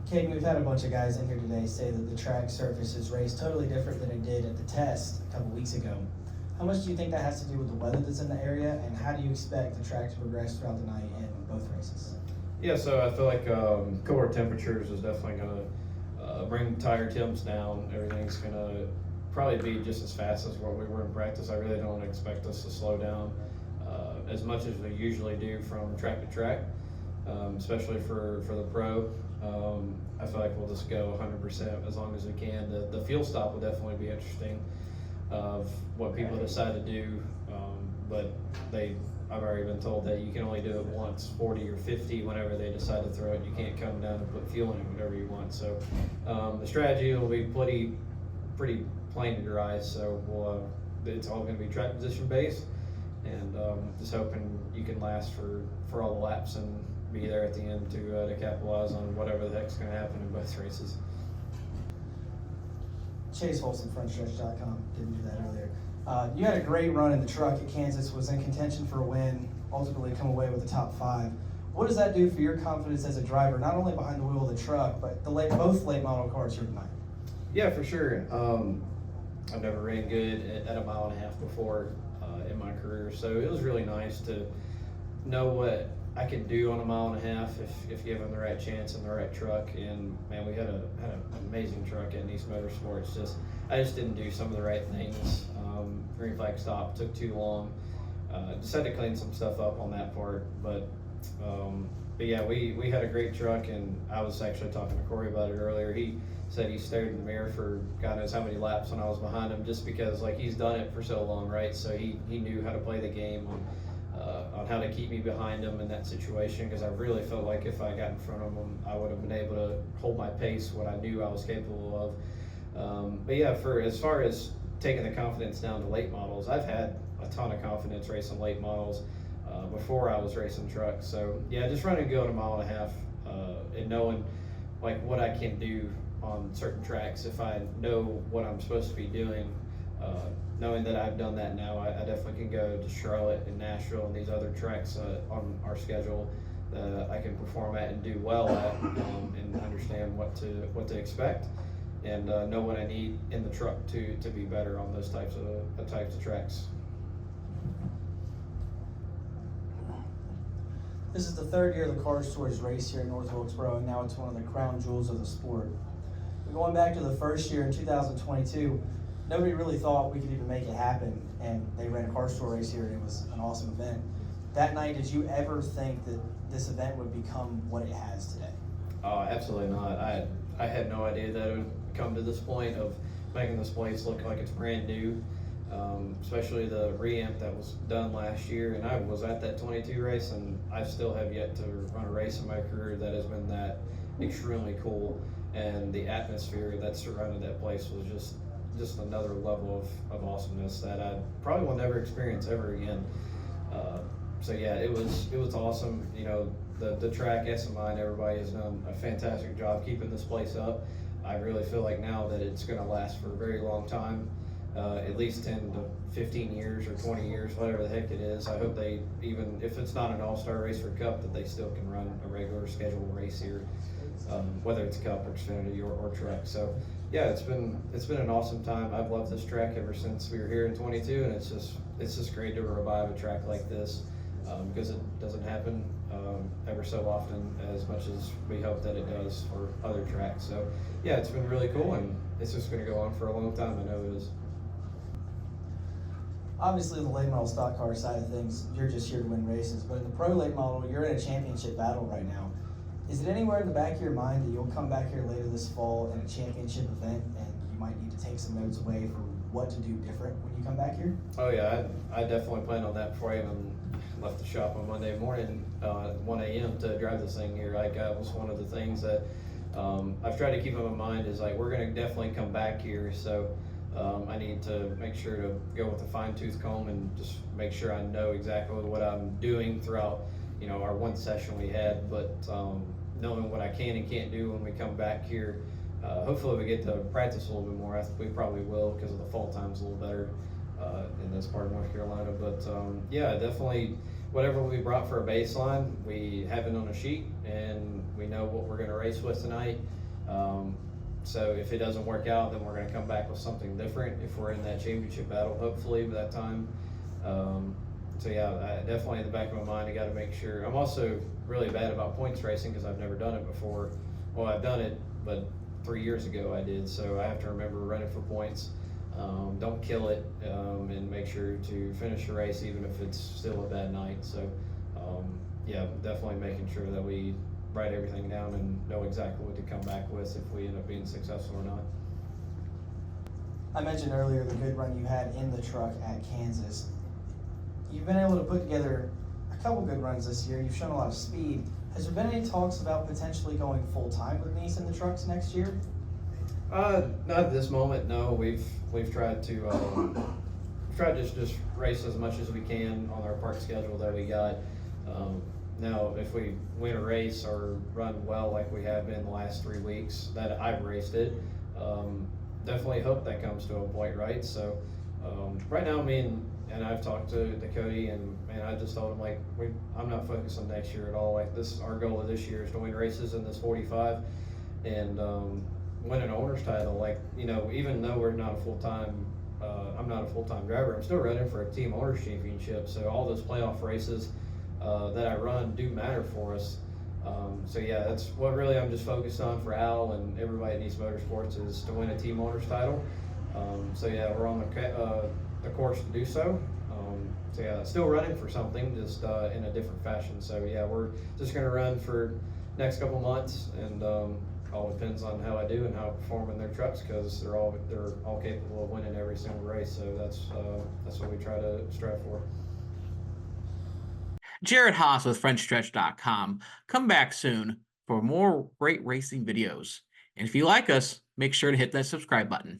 Kaden, we've had a bunch of guys in here today say that the track surface is raced totally different than it did at the test a couple weeks ago. How much do you think that has to do with the weather that's in the area, and how do you expect the track to progress throughout the night in both races? Yeah, so I feel like cooler temperatures is definitely going to bring tire temps down. Everything's going to probably be just as fast as what we were in practice. I really don't expect us to slow down as much as we usually do from track to track, especially for the pro. I feel like we'll just go 100% as long as we can. The fuel stop will definitely be interesting of what people decide to do, but I've already been told that you can only do it once, 40 or 50, whenever they decide to throw it. You can't come down and put fuel in it whenever you want. So the strategy will be pretty plain to your eyes. So it's all going to be track position based, and just hoping you can last for all the laps and be there at the end to capitalize on whatever the heck's going to happen in both races. Chase Folsom, Frontstretch.com, didn't do that earlier. You had a great run in the truck at Kansas, was in contention for a win, ultimately come away with the top 5. What does that do for your confidence as a driver, not only behind the wheel of the truck, but both late model cars here tonight? Yeah, for sure. I've never ran good at a mile and a half before in my career, so it was really nice to know what I could do on a mile and a half if given the right chance and the right truck. And man, we had an amazing truck at Nice Motorsports. I just didn't do some of the right things. Green flag stop took too long. Just had to clean some stuff up on that part. But yeah, we had a great truck, and I was actually talking to Corey about it earlier. He said he stared in the mirror for God knows how many laps when I was behind him, just because like he's done it for so long, right? So he knew how to play the game on how to keep me behind him in that situation, because I really felt like if I got in front of him, I would have been able to hold my pace, what I knew I was capable of. But yeah, as far as taking the confidence down to late models, I've had a ton of confidence racing late models before I was racing trucks. So yeah, just running good a mile and a half and knowing like what I can do on certain tracks if I know what I'm supposed to be doing. Knowing that I've done that now, I definitely can go to Charlotte and Nashville and these other tracks on our schedule that I can perform at and do well at, and understand what to expect, and know what I need in the truck to be better on those types of tracks. This is the third year the Cars Tours race here in North Wilkesboro, and now it's one of the crown jewels of the sport. Going back to the first year in 2022, nobody really thought we could even make it happen, and they ran a Cars Tour race here, and it was an awesome event. That night, did you ever think that this event would become what it has today? Oh, absolutely not. I had no idea that it would come to this point of making this place look like it's brand new, especially the reamp that was done last year. And I was at that 22 race, and I still have yet to run a race in my career that has been that extremely cool. And the atmosphere that surrounded that place was just another level of awesomeness that I probably will never experience ever again. So yeah, it was awesome. You know, the track, SMI, and everybody has done a fantastic job keeping this place up. I really feel like now that it's going to last for a very long time, at least 10 to 15 years or 20 years, whatever the heck it is. I hope they, even if it's not an all-star race for Cup, that they still can run a regular scheduled race here, whether it's Cup or Xfinity or truck. So yeah, it's been an awesome time. I've loved this track ever since we were here in 22, and it's just great to revive a track like this, because it doesn't happen ever so often as much as we hope that it does for other tracks. So yeah, it's been really cool, and it's just going to go on for a long time. I know it is. Obviously, the late model stock car side of things, you're just here to win races, but in the pro late model, you're in a championship battle right now. Is it anywhere in the back of your mind that you'll come back here later this fall in a championship event, and you might need to take some notes away for what to do different when you come back here? Oh yeah, I definitely plan on that before I even left the shop on Monday morning, 1 a.m. to drive this thing here. Like, that was one of the things that I've tried to keep in my mind is like, we're going to definitely come back here. So I need to make sure to go with a fine-tooth comb and just make sure I know exactly what I'm doing throughout, you know, our one session we had, but knowing what I can and can't do when we come back here. Hopefully we get to practice a little bit more. We probably will, because of the fall time's a little better. in this part of North Carolina. But yeah, definitely whatever we brought for a baseline, we have it on a sheet and we know what we're going to race with tonight. So if it doesn't work out, then we're going to come back with something different if we're in that championship battle, hopefully, by that time. So yeah, definitely in the back of my mind, I got to make sure. I'm also really bad about points racing because I've never done it before. Well, I've done it, but 3 years ago I did. So I have to remember running for points. Don't kill it, and make sure to finish the race even if it's still a bad night. So yeah, definitely making sure that we write everything down and know exactly what to come back with if we end up being successful or not. I mentioned earlier the good run you had in the truck at Kansas. You've been able to put together a couple good runs this year. You've shown a lot of speed. Has there been any talks about potentially going full-time with Nice in the trucks next year? Not at this moment, no. We've tried to just race as much as we can on our park schedule that we got. Now, if we win a race or run well like we have been the last 3 weeks that I've raced it, definitely hope that comes to a point, right? So right now, me and I've talked to Cody, and I just told him, like, I'm not focused on next year at all. Like, our goal of this year is to win races in this 45 and win an owner's title. Like, you know, even though we're not a full-time, I'm not a full-time driver, I'm still running for a team owners championship. So all those playoff races that I run do matter for us. So yeah, that's what really I'm just focused on for Al and everybody at East Motorsports, is to win a team owners title. So yeah, we're on the course to do so. So yeah, still running for something, just in a different fashion. So yeah, we're just gonna run for next couple months, and all depends on how I do and how I perform in their trucks, because they're all capable of winning every single race. So that's what we try to strive for. Jared Haas with Frontstretch.com. Come back soon for more great racing videos. And if you like us, make sure to hit that subscribe button.